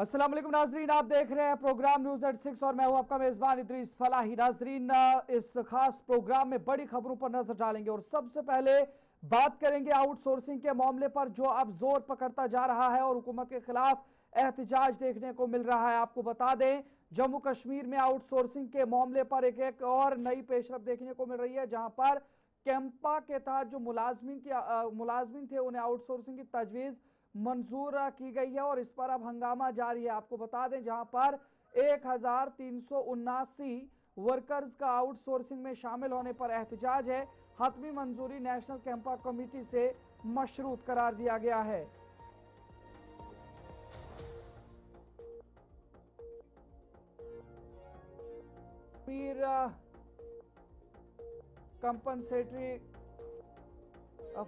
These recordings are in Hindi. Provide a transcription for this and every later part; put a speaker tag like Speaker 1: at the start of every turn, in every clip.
Speaker 1: अस्सलाम वालेकुम नाजरीन, आप देख रहे हैं प्रोग्राम न्यूज एट 6 और मैं हूं आपका मेजबान इदरीस फलाही। नाजरीन, इस खास प्रोग्राम में बड़ी खबरों पर नजर डालेंगे और सबसे पहले बात करेंगे आउटसोर्सिंग के मामले पर जो अब जोर पकड़ता जा रहा है और हुकूमत के खिलाफ एहतजाज देखने को मिल रहा है। आपको बता दें, जम्मू कश्मीर में आउटसोर्सिंग के मामले पर एक और नई पेशरफ देखने को मिल रही है, जहां पर कैंपा के तहत जो मुलाजमीन थे उन्हें आउटसोर्सिंग की तजवीज़ मंजूर की गई है और इस पर अब हंगामा जारी है। आपको बता दें, जहां पर 1379 वर्कर्स का आउटसोर्सिंग में शामिल होने पर एहतजाज है। हतमी मंजूरी नेशनल कैंपा कमेटी से मशरूत करार दिया गया है। फिर compensatory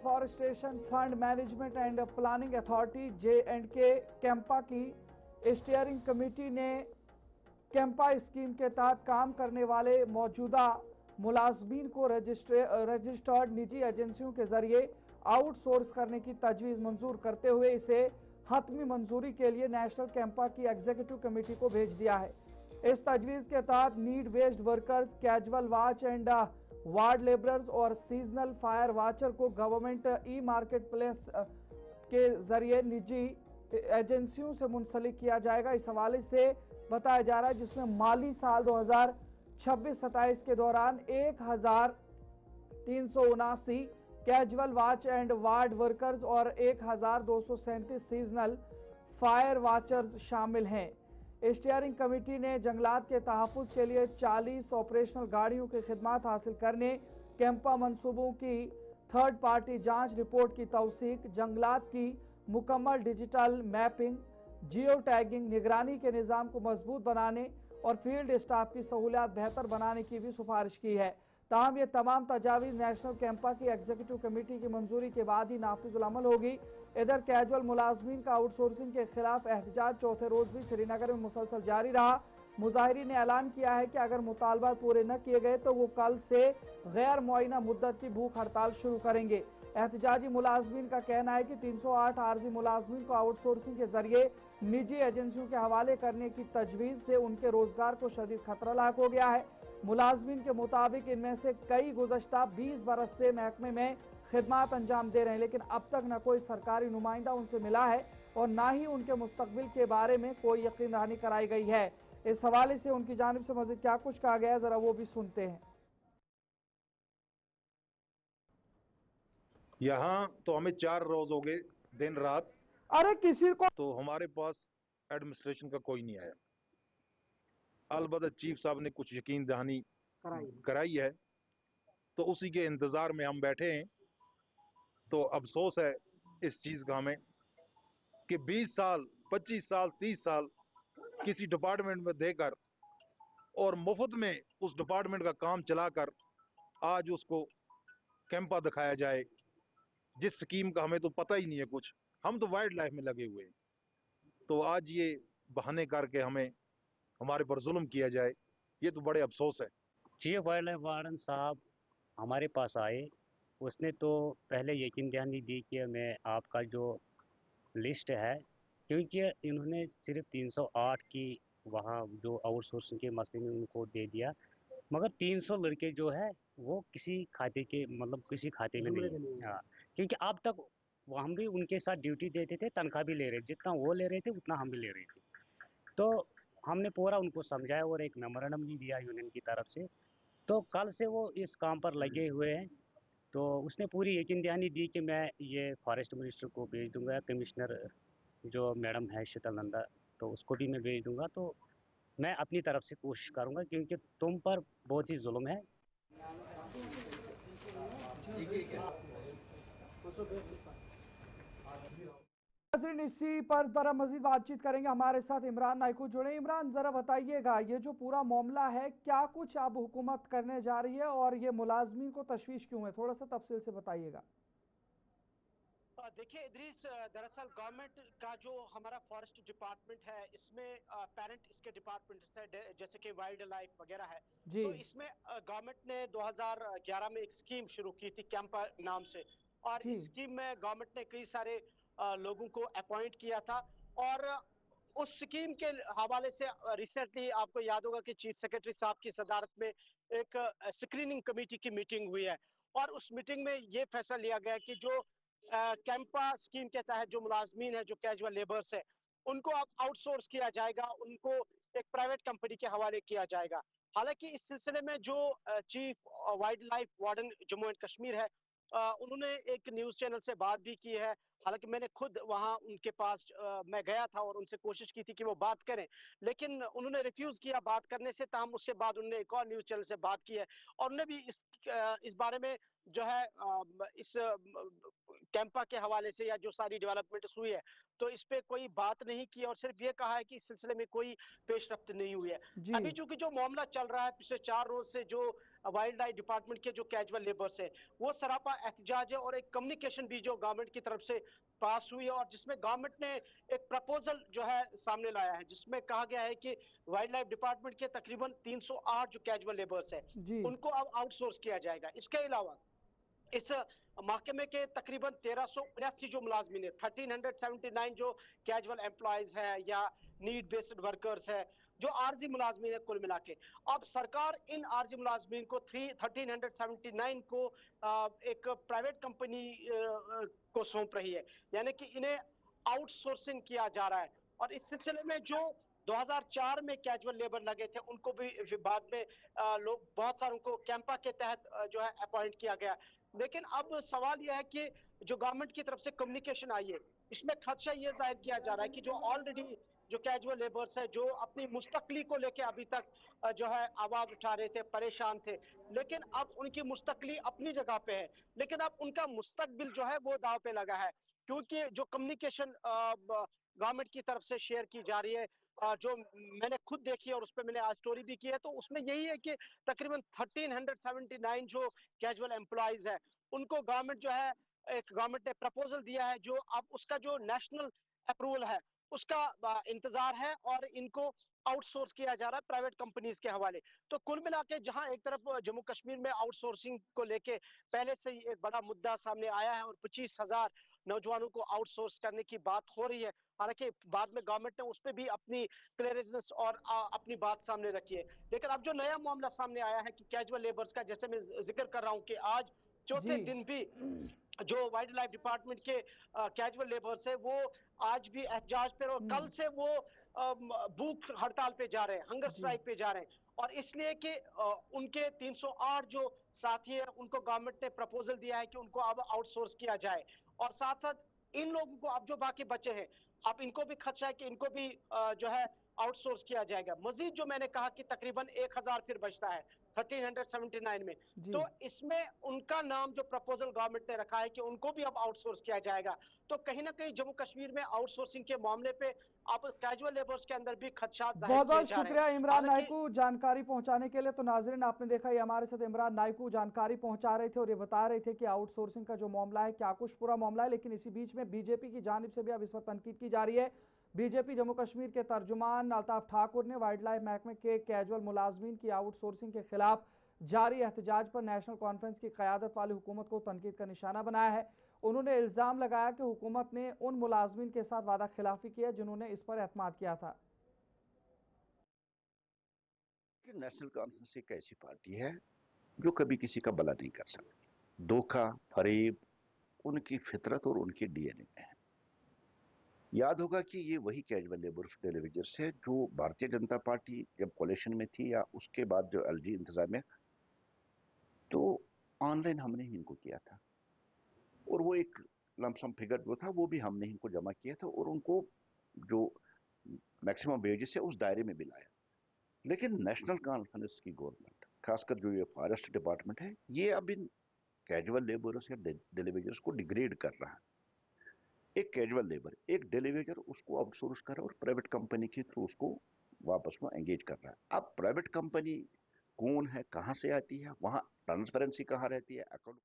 Speaker 1: forestation fund management and planning authority J&K Campa की स्टीयरिंग कमेटी ने कैंपा स्कीम के तहत काम करने वाले मौजूदा मुलाजमीन को रजिस्टर्ड निजी एजेंसियों के जरिए आउटसोर्स करने की तजवीज़ मंजूर करते हुए इसे हतमी मंजूरी के लिए नेशनल कैंपा की एग्जीक्यूटिव कमेटी को भेज दिया है। इस तजवीज़ के तहत need based workers, casual watch and ward labourers और सीजनल फायर वाचर को गवर्नमेंट ई मार्केट प्लेस के जरिए निजी एजेंसियों से मुंसलिक किया जाएगा। इस हवाले से बताया जा रहा है, जिसमें माली साल 2026-27 के दौरान 1379 casual watch and ward workers और 1237 सीजनल फायर वाचर्स शामिल हैं। स्टीयरिंग कमेटी ने जंगलात के तहफ़्फ़ुज़ के लिए 40 ऑपरेशनल गाड़ियों की खिदमत हासिल करने, कैंपा मनसूबों की थर्ड पार्टी जांच रिपोर्ट की तौसीक, जंगलात की मुकम्मल डिजिटल मैपिंग, जियो टैगिंग, निगरानी के निज़ाम को मजबूत बनाने और फील्ड स्टाफ की सहूलियात बेहतर बनाने की भी सिफारिश की है। ताहम ये तमाम तजावीज़ नेशनल कैंपा की एग्जीक्यूटिव कमेटी की मंजूरी के बाद ही नाफिजुल अमल होगी। इधर कैजुअल मुलाजमीन का आउटसोर्सिंग के खिलाफ एहतजाज चौथे रोज भी श्रीनगर में मुसलसल जारी रहा। मुजाहिरीन ने ऐलान किया है कि अगर मुतालबात पूरे न किए गए तो वो कल से गैर मुअय्यना मुद्दत की भूख हड़ताल शुरू करेंगे। एहतजाजी मुलाजमीन का कहना है कि 308 आर्जी मुलाजमीन को आउटसोर्सिंग के जरिए निजी एजेंसियों के हवाले करने की तजवीज़ से उनके रोजगार को शदीद खतरा लाक हो गया है। मुलाजमीन के मुताबिक इनमें से कई गुज़श्ता 20 बरस से महकमे में खिदमत अंजाम दे रहे हैं, लेकिन अब तक न कोई सरकारी नुमाइंदा उनसे मिला है और न ही उनके मुस्तकबिल के बारे में कोई यकीन दहानी कराई गई है। इस हवाले से उनकी जानिब से मज़ीद क्या कुछ कहा गया है, जरा वो भी सुनते हैं।
Speaker 2: यहाँ तो हमें 4 रोज हो गए दिन रात,
Speaker 1: अरे किसी को
Speaker 2: तो हमारे पास एडमिनिस्ट्रेशन का कोई नहीं आया। अलबत्ता चीफ साहब ने कुछ यकीन दहानी कराई है, तो उसी के इंतजार में हम बैठे हैं। तो अफसोस है इस चीज का हमें कि 20 साल 25 साल 30 साल किसी डिपार्टमेंट में देकर और मुफ्त में उस डिपार्टमेंट का काम चलाकर आज उसको कैंपा दिखाया जाए, जिस स्कीम का हमें तो पता ही नहीं है कुछ। हम तो वाइल्ड लाइफ में लगे हुए हैं, तो आज ये बहाने करके हमें हमारे पर जुल्म किया जाए, ये तो बड़े अफसोस है।
Speaker 3: चीफ वाइल्ड लाइफ वार्डन साहब हमारे पास आए, उसने तो पहले यकीन दहानी दी कि मैं आपका जो लिस्ट है, क्योंकि इन्होंने सिर्फ 308 की वहाँ जो आउटसोर्सिंग के मसले में उनको दे दिया, मगर 300 लड़के जो है वो किसी खाते के मतलब किसी खाते में नहीं है। हाँ, क्योंकि अब तक वो हम भी उनके साथ ड्यूटी देते थे, तनख्वाह भी ले रहे, जितना वो ले रहे थे उतना हम भी ले रहे थे। तो हमने पूरा उनको समझाया और एक मेमोरेंडम भी दिया यूनियन की तरफ से। तो कल से वो इस काम पर लगे हुए हैं। तो उसने पूरी यकीन दहानी दी कि मैं ये फॉरेस्ट मिनिस्टर को भेज दूंगा, कमिश्नर जो मैडम है शीतल नंदा, तो उसको भी मैं भेज दूंगा। तो मैं अपनी तरफ से कोशिश करूंगा, क्योंकि तुम पर बहुत ही जुल्म है।
Speaker 1: इसी पर जरा मजीद बातचीत करेंगे। हमारे साथ इमरान नाइकू जुड़े। इमरान, जरा बताइएगा, ये जो पूरा मामला है क्या कुछ अब हुकूमत करने जा रही है और ये मुलाजमीन को तशवीश क्यों है, थोड़ा सा तफसील से बताइएगा।
Speaker 4: देखिए इदरीस, दरअसल गवर्नमेंट का जो हमारा फॉरेस्ट डिपार्टमेंट है, इसमें पेरेंट इसके डिपार्टमेंट से जैसे कि वाइल्ड लाइफ वगैरह है, तो इसमें गवर्नमेंट ने 2011 में एक स्कीम शुरू की थी कैंपा नाम से, और इस स्कीम में गवर्नमेंट ने कई सारे लोगों को अपॉइंट किया था। और उस स्कीम के हवाले से रिसेंटली आपको याद होगा कि चीफ सेक्रेटरी साहब की सदारत में एक स्क्रीनिंग कमेटी की मीटिंग हुई है और उस मीटिंग में ये फैसला लिया गया कि जो कैंपा स्कीम के तहत जो मुलाजमीन है, जो कैजुअल लेबर्स है, उनको अब आउटसोर्स किया जाएगा, उनको एक प्राइवेट कंपनी के हवाले किया जाएगा। हालांकि इस सिलसिले में जो chief wild life warden Jammu and Kashmir है, उन्होंने एक न्यूज चैनल से बात भी की है। हालांकि मैंने खुद वहां उनके पास मैं गया था और उनसे कोशिश की थी कि वो बात करें, लेकिन उन्होंने रिफ्यूज किया बात करने से। ताहम उसके बाद उन्होंने एक और न्यूज चैनल से बात की है और उन्होंने भी इस बारे में जो है इस कैंपा के हवाले से या जो सारी डेवलपमेंट हुई है, तो इस पे कोई बात नहीं की और सिर्फ ये कहा है कि इस सिलसिले में कोई पेशरफ्त नहीं हुई है। अभी चूंकि जो मामला चल रहा है पिछले 4 रोज से, जो वाइल्ड लाइफ डिपार्टमेंट के जो कैजुअल लेबर्स है, वो सरापा एहतजाज है और एक कम्युनिकेशन भी जो गवर्नमेंट की तरफ से पास हुई है और जिसमें गवर्नमेंट ने एक प्रपोजल जो है सामने लाया है, जिसमें कहा गया है कि वाइल्ड लाइफ डिपार्टमेंट के तकरीबन 308 जो कैजुअल लेबर्स है, उनको अब आउटसोर्स किया जाएगा। इसके अलावा इस महकमे के तकरीबन 1379 जो मुलाजमीन है, 1379 जो कैजुअल एम्प्लॉयज है या नीड बेस्ड वर्कर्स है, जो आरजी मुलाजमीन है कुल मिला के, अब सरकार इन आरजी मुलाजमीन को 1379 को एक प्राइवेट कंपनी को सौंप रही है, यानी कि इन्हें आउटसोर्सिंग किया जा रहा है। और इस सिलसिले में जो 2004 में कैजुअल लेबर लगे थे, उनको भी बाद में लोग बहुत सारे उनको कैंपा के तहत जो है अपॉइंट किया गया। लेकिन अब सवाल यह है कि जो गवर्नमेंट की तरफ से कम्युनिकेशन आई है, इसमें खदशा ये जाहिर किया जा रहा है कि जो ऑलरेडी जो कैजुअल लेबर्स है, जो अपनी मुस्तकली को लेके अभी तक जो है आवाज उठा रहे थे, परेशान थे, लेकिन अब उनकी मुस्तकली अपनी जगह पे है, लेकिन अब उनका मुस्तकबिल जो है वो दाव पे लगा है, क्योंकि जो कम्युनिकेशन गवर्नमेंट की तरफ से शेयर की जा रही है, जो मैंने खुद देखी है और उस पर मैंने आज स्टोरी भी की है, तो उसमें यही है कि तकरीबन 1379 जो कैजुअल एम्प्लॉयज है, उनको गवर्नमेंट जो है, एक गवर्नमेंट ने प्रपोजल दिया है, जो अब उसका जो नेशनल अप्रूवल है उसका इंतजार है और इनको आउटसोर्स किया जा रहा है प्राइवेट कंपनीज के हवाले। तो कुल मिला के जहां एक तरफ जम्मू कश्मीर में आउटसोर्सिंग को लेके पहले से ही एक बड़ा मुद्दा सामने आया है और 25,000 नौजवानों को आउटसोर्स करने की बात हो रही है, हालांकि बाद में गवर्नमेंट ने उस पर भी अपनी क्लियरेंस और अपनी बात सामने रखी है। लेकिन अब जो नया मामला सामने आया है कि कैजुअल लेबर्स का, जैसे मैं जिक्र कर रहा हूं कि आज चौथे दिन भी जो वाइल्ड लाइफ डिपार्टमेंट के कैजुअल लेबर्स है, वो आज भी एहतजाज पर और कल से वो भूख हड़ताल पे जा रहे हैं, हंगर स्ट्राइक पे जा रहे हैं। और इसलिए कि उनके 308 जो साथी है, उनको गवर्नमेंट ने प्रपोजल दिया है कि उनको अब आउटसोर्स किया जाए और साथ साथ इन लोगों को अब जो बाकी बचे हैं, अब इनको भी खदशा है कि इनको भी जो है आउटसोर्स किया जाएगा। मजीद जो मैंने कहा कि तकरीबन 1000 फिर बचता है 1379 में, तो इसमें उनका नाम जो प्रपोजल गवर्नमेंट ने रखा है कि उनको भी अब आउटसोर्स किया जाएगा। तो कहीं ना कहीं जम्मू कश्मीर में आउटसोर्सिंग के मामले पे अब कैजुअल लेबर्स के अंदर भी खदशात जाहिर
Speaker 1: बहुत
Speaker 4: किए
Speaker 1: बहुत
Speaker 4: जा रहे हैं।
Speaker 1: शुक्रिया इमरान नाइकू जानकारी पहुंचाने के लिए। तो नाजरीन, आपने देखा ये हमारे साथ इमरान नाइकू जानकारी पहुंचा रहे थे और ये बता रहे थे कि आउटसोर्सिंग का जो मामला है क्या कुछ पूरा मामला है। लेकिन इसी बीच में बीजेपी की जानिब से भी अब इस वक्त तनकीद की जा रही है। बीजेपी जम्मू कश्मीर के तर्जुमान अल्ताफ ठाकुर ने वाइल्ड लाइफ महकमे के कैजुअल मुलाजमीन की आउटसोर्सिंग के खिलाफ जारी एहतजाज पर नेशनल कॉन्फ्रेंस की क़यादत वाली हुकूमत को तनकीद का निशाना बनाया है। उन्होंने इल्ज़ाम लगाया कि हुकूमत ने उन मुलाजमीन के साथ वादा खिलाफी की है जिन्होंने इस पर एतमाद किया था।
Speaker 5: नेशनल कॉन्फ्रेंस एक ऐसी पार्टी है जो कभी किसी का भला नहीं कर सकती। धोखा, फरेब उनकी फितरत और उनके डीएनए में है। याद होगा कि ये वही कैजुअल लेबर टेलीविजन है जो भारतीय जनता पार्टी जब कोalition में थी या उसके बाद जो एलजी इंतजामिया, तो ऑनलाइन हमने ही इनको किया था और वो एक लमसम फिगर जो था वो भी हमने इनको जमा किया था और उनको जो मैक्सिमम वेजेस है उस दायरे में भी लाया। लेकिन नेशनल कॉन्फ्रेंस की गवर्नमेंट, खासकर जो ये फॉरेस्ट डिपार्टमेंट है, ये अब इन कैजुअल लेबरर्स या डिलीवरीज को डिग्रेड कर रहा है। एक कैजुअल लेबर, एक डिलीवरीजर, उसको आउटसोर्स कर रहा है और प्राइवेट कंपनी के थ्रू उसको वापस में एंगेज कर रहा है। अब प्राइवेट कंपनी कौन है, कहां से आती है, वहां ट्रांसपेरेंसी कहां रहती है, अकाउंट।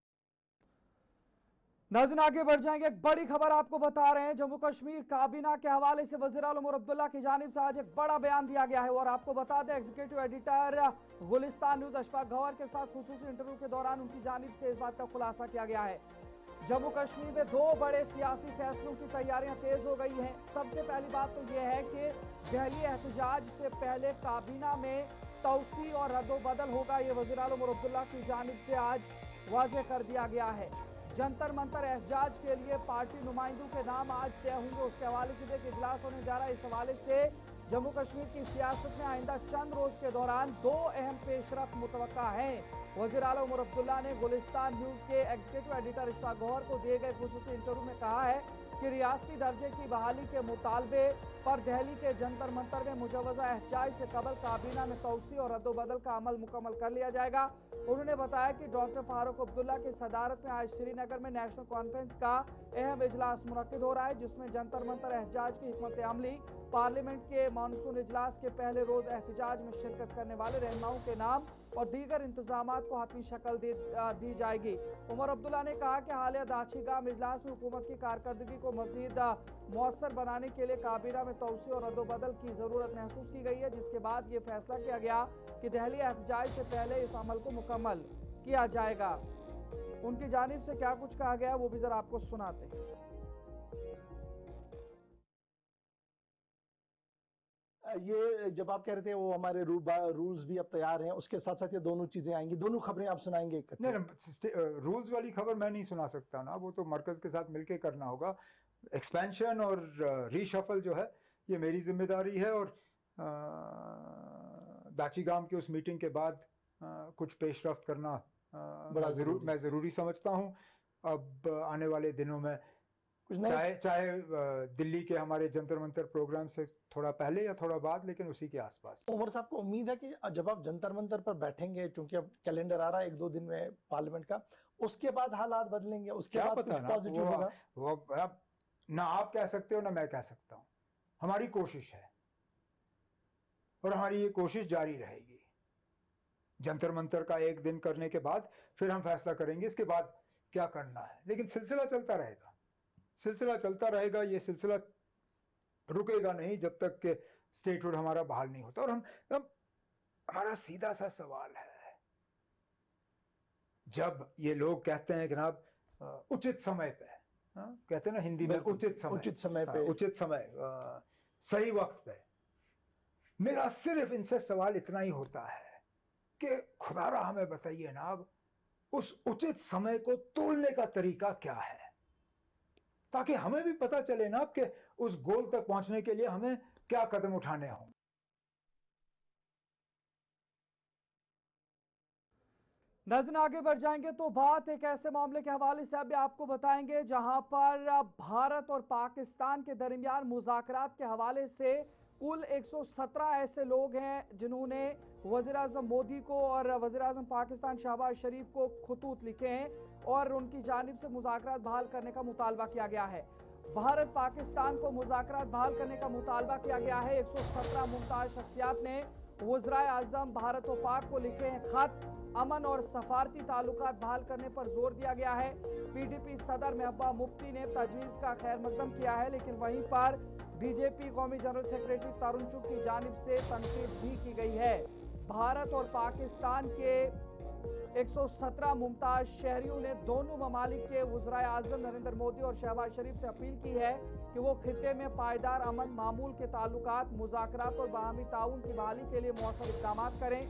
Speaker 1: नाज़रीन, आगे बढ़ जाएंगे। एक बड़ी खबर आपको बता रहे हैं। जम्मू कश्मीर काबीना के हवाले से वज़ीर आलम उमर अब्दुल्ला की जानिब से आज एक बड़ा बयान दिया गया है और आपको बता दें, executive editor Gulistan news Ashfaq Gauhar के साथ खुसूसी इंटरव्यू के दौरान उनकी जानिब से इस बात का खुलासा किया गया है। जम्मू कश्मीर में 2 बड़े सियासी फैसलों की तैयारियां तेज हो गई हैं। सबसे पहली बात तो यह है कि दिल्ली एहतजाज से पहले काबीना में तौसी और रद्दोबदल होगा। ये वज़ीर आला उमर अब्दुल्ला की जानिब से आज वाज़ेह कर दिया गया है। जंतर मंतर एहतजाज के लिए पार्टी नुमाइंदों के नाम आज तय होंगे। उसके हवाले से एक इजलास होने जा रहा है। इस हवाले से जम्मू कश्मीर की सियासत में आइंदा चंद रोज के दौरान 2 अहम पेशरफ मुतवक्का हैं। वज़ीर आला उमर अब्दुल्ला ने गुलिस्तान न्यूज़ के एग्जीक्यूटिव एडिटर इशफाक गौहर को दिए गए खुसूसी इंटरव्यू में कहा है कि रियासती दर्जे की बहाली के मुतालबे पर दिल्ली के जंतर मंतर में मुजवजा एहतजाज से कबल काबीना में तौसी और रद्दोबदल का अमल मुकम्मल कर लिया जाएगा। उन्होंने बताया कि डॉक्टर फारूक अब्दुल्ला की सदारत में आज श्रीनगर में नेशनल कॉन्फ्रेंस का अहम इजलास मुनक्किद हो रहा है, जिसमें जंतर मंतर एहतजाज की हिकमत अमली, पार्लियामेंट के मानसून इजलास के पहले रोज एहतजाज में शिरकत करने वाले रहनुमाओं के नाम और दीगर इंतजामात को हतमी शक्ल दी जाएगी। उमर अब्दुल्ला ने कहा कि हालिया दाशिगाम इजलास में हुकूमत की कारकर्दगी को मजीद मौसर बनाने के लिए काबीना में तौसी और रद्दोबदल की जरूरत महसूस की गई है, जिसके बाद ये फैसला किया गया कि दिल्ली एहतजाज से पहले इस अमल को मुकम्मल किया जाएगा। उनकी जानिब से क्या कुछ कहा गया वो भी जरा आपको सुनाते हैं।
Speaker 6: ये जब आप कह रहे थे वो हमारे रूल्स भी अब तैयार हैं, उसके साथ साथ ये दोनों चीजें आएंगी, दोनों खबरें आप सुनाएंगे इकट्ठे?
Speaker 7: नहीं, रूल्स वाली खबर मैं नहीं सुना सकता ना, वो तो मरकज के साथ मिलकर करना होगा। एक्सपेंशन और रीशफल जो है ये मेरी जिम्मेदारी है, और दाचीगाम की उस मीटिंग के बाद कुछ पेशरफ्त करना बड़ा मैं ज़रूरी समझता हूँ। अब आने वाले दिनों में चाहे दिल्ली के हमारे जंतर मंतर प्रोग्राम से थोड़ा पहले या थोड़ा बाद, लेकिन उसी के आसपास।
Speaker 6: उमर साहब को उम्मीद है कि जब आप जंतर मंतर पर बैठेंगे, चूंकि अब कैलेंडर आ रहा है 1-2 दिन में पार्लियामेंट का, उसके बाद हालात बदलेंगे, उसके बाद कुछ पॉजिटिव होगा?
Speaker 7: वो ना आप कह सकते हो ना मैं कह सकता हूँ। हमारी कोशिश है और हमारी ये कोशिश जारी रहेगी। जंतर मंतर का 1 दिन करने के बाद फिर हम फैसला करेंगे इसके बाद क्या करना है, लेकिन सिलसिला चलता रहेगा, सिलसिला चलता रहेगा। ये सिलसिला रुकेगा नहीं जब तक कि स्टेटहुड हमारा बहाल नहीं होता। और हम हमारा सीधा सा सवाल है, जब ये लोग कहते हैं कि जनाब उचित समय पे, कहते हैं ना हिंदी में उचित समय पे, उचित समय, सही वक्त पे, मेरा सिर्फ इनसे सवाल इतना ही होता है कि खुदारा हमें बताइए ना, उस उचित समय को तोलने का तरीका क्या है, ताकि हमें भी पता चले ना कि उस गोल तक पहुंचने के लिए हमें क्या कदम उठाने हों।
Speaker 1: नाज़रीन, आगे बढ़ जाएंगे तो बात एक ऐसे मामले के हवाले से अभी आपको बताएंगे जहां पर भारत और पाकिस्तान के दरमियान मुज़ाकरात के हवाले से कुल 117 ऐसे लोग हैं जिन्होंने वज़ीर-ए-आज़म मोदी को और वज़ीर-ए-आज़म पाकिस्तान शहबाज शरीफ को खतूत लिखे हैं और उनकी जानिब से मुज़ाकरात बहाल करने का मुतालबा किया गया है। भारत पाकिस्तान को मुज़ाकरात बहाल करने का मुतालबा किया गया है। 117 मुमताज़ शख्सियात ने वज़ीर-ए-आज़म भारत और पाक को लिखे हैं खत। अमन और सफारती ताल्लुकात बहाल करने पर जोर दिया गया है। PDP सदर महबूबा मुफ्ती ने तजवीज़ का खैर मकदम किया है, लेकिन वहीं पर BJP कौमी जनरल सेक्रेटरी तरुण चुग की जानिब से तनकीद भी की गई है। भारत और पाकिस्तान के 117 मुमताज शहरियों ने दोनों ममालिक के वज़ीर-ए-आज़म नरेंद्र मोदी और शहबाज शरीफ से अपील की है कि वो खित्ते में पायदार अमन, मामूल के ताल्लुकात, मुज़ाकरात और बाहमी ताउन की बहाली के लिए मौसर इक़दाम करें।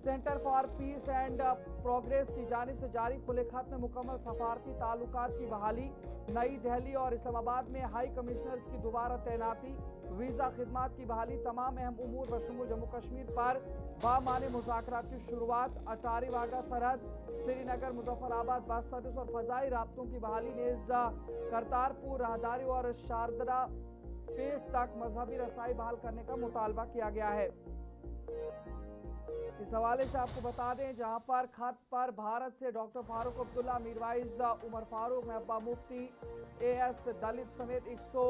Speaker 1: Centre for piece and progress की जानिब से जारी खुले खत में मुकम्मल सफारती ताल्लुकात की बहाली, नई दिल्ली और इस्लामाबाद में हाई कमिश्नर्स की दोबारा तैनाती, वीज़ा खिदमात की बहाली, तमाम अहम उमूर बशमूल जम्मू कश्मीर पर बामाने मुज़ाकरात की शुरुआत, अटारी वाघा सरहद, श्रीनगर मुजफ्फराबाद बस सर्विस और फ़ज़ाई राब्तों की बहाली, नेज़ करतारपुर राहदारी और शारदा पेट तक मजहबी रसाई बहाल करने का मुतालबा किया गया है। इस हवाले से आपको बता दें, जहां पर खत पर भारत से डॉक्टर फारूक अब्दुल्ला, मीरवाइज उमर फारूक, महबूबा मुफ्ती, AS दलित समेत 100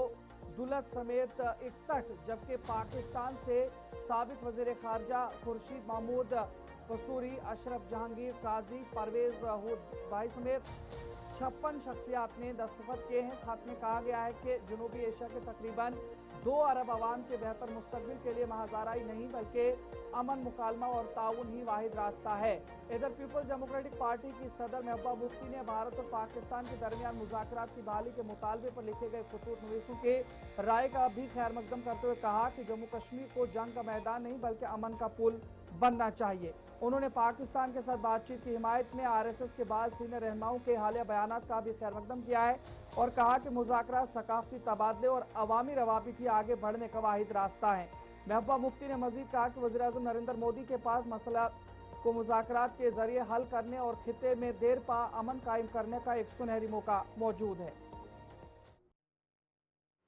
Speaker 1: दुलत समेत 61, जबकि पाकिस्तान से साबिक वज़ीर खारजा खुर्शीद महमूद कसूरी, अशरफ जहांगीर, काजी परवेज भाई समेत 56 शख्सियात ने दस्तखत किए हैं। खत में कहा गया है कि जनूबी एशिया के तकरीबन 2 अरब आवाम के बेहतर मुस्तकबिल के लिए महाज़ाराई नहीं बल्कि अमन, मुकालमा और ताउन ही वाहिद रास्ता है। इधर पीपल्स डेमोक्रेटिक पार्टी की सदर महबूबा मुफ्ती ने भारत और पाकिस्तान के दरमियान मुज़ाकरात की बहाली के मुतालबे पर लिखे गए खतूत नवीसों के राय का भी खैर मकदम करते हुए कहा कि जम्मू कश्मीर को जंग का मैदान नहीं बल्कि अमन का पुल बनना चाहिए। उन्होंने पाकिस्तान के साथ बातचीत की हिमायत में RSS के बाद सीनियर रहनुमाओं के हालिया बयानात का भी खैर मकदम किया है और कहा कि मुज़ाकरात सकाफती तबादले और अवामी रवाबित ही आगे बढ़ने का वाहिद रास्ता है। महबूबा मुफ्ती ने मजीद कहा कि वज़ीर-ए-आज़म नरेंद्र मोदी के पास मसला को मुज़ाकरात के जरिए हल करने और खिते में देर पा अमन कायम करने का एक सुनहरी मौका मौजूद है।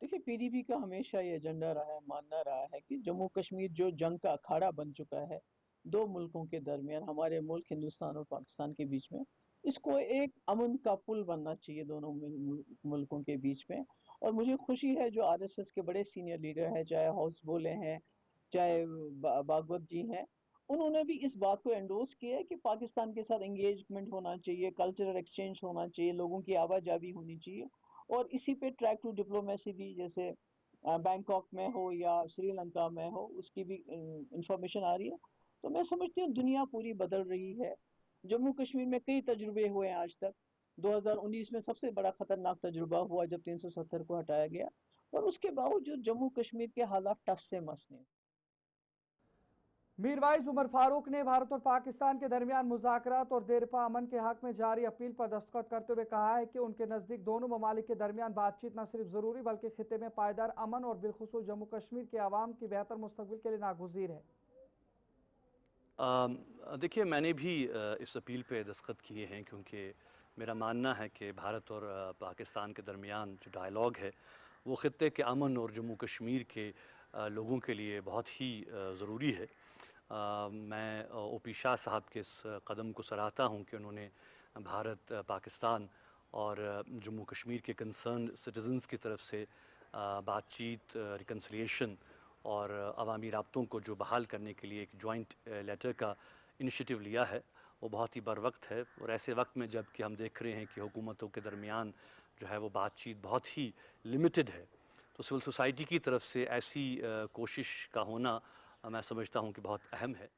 Speaker 8: देखिए, PDP का हमेशा ये एजेंडा रहा है, मानना रहा है कि जम्मू कश्मीर जो जंग का अखाड़ा बन चुका है दो मुल्कों के दरमियान, हमारे मुल्क हिंदुस्तान और पाकिस्तान के बीच में, इसको एक अमन का पुल बनना चाहिए दोनों मुल्कों के बीच में। और मुझे खुशी है जो RSS के बड़े सीनियर लीडर हैं, चाहे हाउस बोले हैं, चाहे भागवत जी हैं, उन्होंने भी इस बात को एंडोर्स किया है कि पाकिस्तान के साथ एंगेजमेंट होना चाहिए, कल्चरल एक्सचेंज होना चाहिए, लोगों की आवाजाही होनी चाहिए। और इसी पे ट्रैक टू डिप्लोमेसी भी, जैसे बैंकॉक में हो या श्रीलंका में हो, उसकी भी इंफॉर्मेशन आ रही है। तो मैं समझती हूँ दुनिया पूरी बदल रही है। जम्मू कश्मीर में कई तजुर्बे हुए हैं आज तक। 2019 में सबसे बड़ा खतरनाक तजुर्बा हुआ जब 370 को हटाया गया, और उसके बावजूद जम्मू कश्मीर के हालात टस से मस नहीं।
Speaker 1: मीरवाइज उमर फारूक ने भारत और पाकिस्तान के दरमियान मुज़ाकरात और देरपा अमन के हक में जारी अपील पर दस्तखत करते हुए कहा है कि उनके नज़दीक दोनों ममालिक के दरमियान बातचीत न सिर्फ ज़रूरी बल्कि खिते में पायदार अमन और बिलखुसूस जम्मू कश्मीर के आवाम की बेहतर मुस्तकबिल के लिए नागुज़ीर है।
Speaker 9: देखिए, मैंने भी इस अपील पे दस्तखत किए हैं क्योंकि मेरा मानना है कि भारत और पाकिस्तान के दरमियान जो डायलॉग है वो ख़ित्ते के अमन और जम्मू कश्मीर के लोगों के लिए बहुत ही ज़रूरी है। मैं OP शाह साहब के इस कदम को सराहता हूँ कि उन्होंने भारत, पाकिस्तान और जम्मू कश्मीर के कंसर्न सिटीज़न्स की तरफ से बातचीत, रिकन्सिलिएशन और अवामी राब्तों को जो बहाल करने के लिए एक जॉइंट लेटर का इनिशिएटिव लिया है, वो बहुत ही बरवक्त है। और ऐसे वक्त में जब कि हम देख रहे हैं कि हुकूमतों के दरमियान जो है वो बातचीत बहुत ही लिमिटेड है, तो सिविल सोसाइटी की तरफ से ऐसी कोशिश का होना मैं समझता हूं कि बहुत अहम है।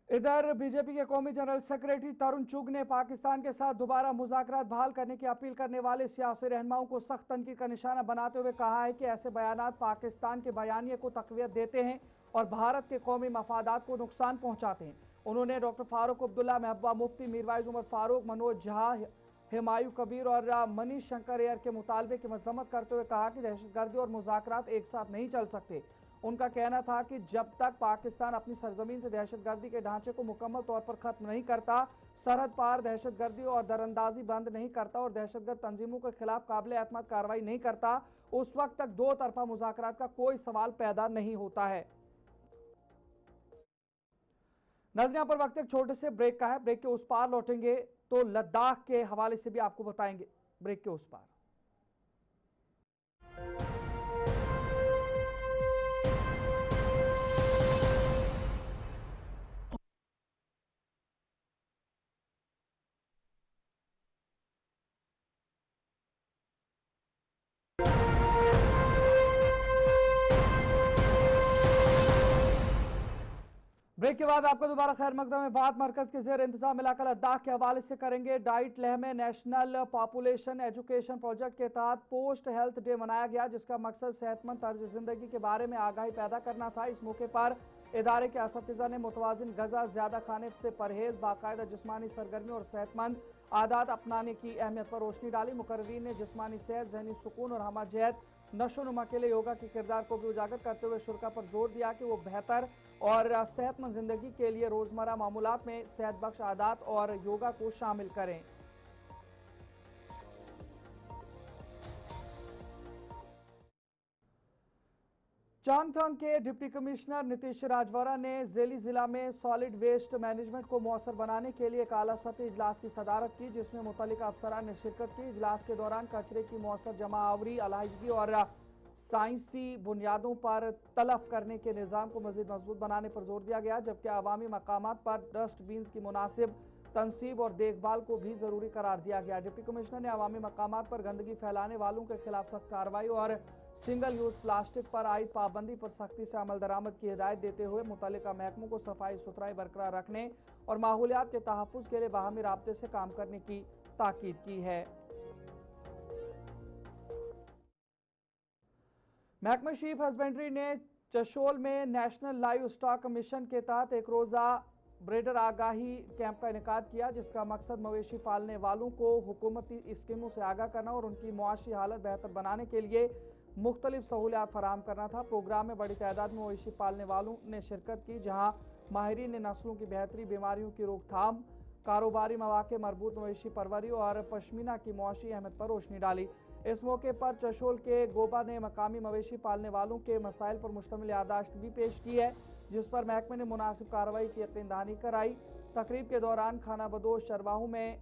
Speaker 1: इधर बीजेपी के कौमी जनरल सेक्रेटरी तरुण चुग ने पाकिस्तान के साथ दोबारा मुज़ाकरात बहाल करने की अपील करने वाले सियासी रहनुमाओं को सख्त तनकीद का निशाना बनाते हुए कहा है कि ऐसे बयानात पाकिस्तान के बयानिए को तक़वियत देते हैं और भारत के कौमी मफादात को नुकसान पहुँचाते हैं। उन्होंने डॉक्टर फारूक अब्दुल्ला, महबूबा मुफ्ती, मीरवाइज उमर फारूक, मनोज झा, हिमायू कबीर और मनीष शंकर एयर के मुतालबे की मजम्मत करते हुए कहा कि दहशतगर्दी और मुज़ाकरात एक साथ नहीं चल सकते। उनका कहना था कि जब तक पाकिस्तान अपनी सरजमीन से दहशतगर्दी के ढांचे को मुकम्मल तौर पर खत्म नहीं करता, सरहद पार दहशतगर्दी और दरअंदाजी बंद नहीं करता और दहशतगर्द तंजीमों के खिलाफ काबिल एतमाद कार्रवाई नहीं करता, उस वक्त तक दो तरफा मुज़ाकरात का कोई सवाल पैदा नहीं होता है। नाज़रीन, यहाँ पर वक्त एक छोटे से ब्रेक का है। ब्रेक के उस पार लौटेंगे तो लद्दाख के हवाले से भी आपको बताएंगे। ब्रेक के उस पार। ब्रेक के बाद आपको दोबारा खैर मकदम में बात मरकज के जेर इंतजाम इलाका लद्दाख के हवाले से करेंगे। डाइट लह में नेशनल पॉपुलेशन एजुकेशन प्रोजेक्ट के तहत पोस्ट हेल्थ डे मनाया गया, जिसका मकसद सेहतमंद तर्ज जिंदगी के बारे में आगाही पैदा करना था। इस मौके पर इदारे के असातिज़ा ने मुतवाज़िन ग़िज़ा, ज़्यादा खाने से परहेज़, बाकायदा जिस्मानी सरगर्मी और सेहतमंद आदात अपनाने की अहमियत पर रोशनी डाली। मुकर्रीरीन ने जिस्मानी सेहत, जहनी सुकून और हमाजहत नशोनुमा के लिए योगा के किरदार को भी उजागर करते हुए शुरा पर जोर दिया कि वो बेहतर और सेहतमंद जिंदगी के लिए रोजमर्रा मामूलात में सेहत बख्श आदात और योगा को शामिल करें। चांगथंग के डिप्टी कमिश्नर नीतीश राजवरा ने ज़ेली जिला में सॉलिड वेस्ट मैनेजमेंट को मौसर बनाने के लिए एक आला सतही इजलास की सदारत की, जिसमें मुतल्लिका अफसरान ने शिरकत की। इजलास के दौरान कचरे की मौसर जमा आवरी, अलहदगी और साइंसी बुनियादों पर तलफ करने के निज़ाम को मज़ीद मजबूत बनाने पर जोर दिया गया, जबकि अवामी मकामात पर डस्टबिन की मुनासिब तनसीब और देखभाल को भी जरूरी करार दिया गया। डिप्टी कमिश्नर ने अवामी मकामात पर गंदगी फैलाने वालों के खिलाफ सख्त कार्रवाई और सिंगल यूज प्लास्टिक पर आयद पाबंदी पर सख्ती से अमल दरामद की हिदायत देते हुए मुतल्लिका महकमों को सफाई सुथराई बरकरार रखने और माहौलियात के तहफ्फुज़ के लिए बाहमी राब्ते से काम करने की ताकीद की है। महकमा शीप हस्बेंड्री ने चशोल में नेशनल लाइव स्टॉक मिशन के तहत एक रोज़ा ब्रीडर आगाही कैंप का इनेकाद किया, जिसका मकसद मवेशी पालने वालों को हुकूमती स्कीमों से आगाह करना और उनकी मुआशी हालत बेहतर बनाने के लिए मुख्तलिफ सहूलियात फराहम करना था। प्रोग्राम में बड़ी तादाद में मवेशी पालने वालों ने शिरकत की, जहां माहिरीन ने नस्लों की बेहतरी, बीमारियों की रोकथाम, कारोबारी मौके, मरबूत मवेशी परवरी और पश्मीना की मुआशी अहमियत पर रोशनी डाली। इस मौके पर चशोल के गोबा ने मकामी मवेशी पालने वालों के मसाइल पर मुश्तमिल यादाश्त भी पेश की है, जिस पर महकमे ने मुनासिब कार्रवाई की यकीन दहानी कराई। तकरीब के दौरान खाना बदोश चरवाहों में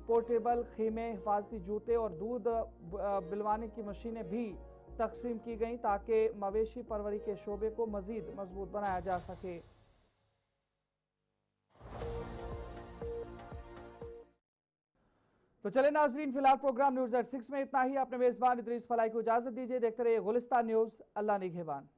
Speaker 1: पोर्टेबल खीमे, हिफाजती जूते और दूध बिलवाने की मशीनें भी तकसीम की गईं, ताकि मवेशी परवरी के शोबे को मजीद मजबूत बनाया जा सके। तो चले नाजरीन, फिलहाल प्रोग्राम न्यूज़ एट 6 में इतना ही। अपने मेजबान इदरीस फलाई को इजाजत दीजिए। देखते रहिए गुलिस्तान न्यूज़। अल्लाह निगहबान।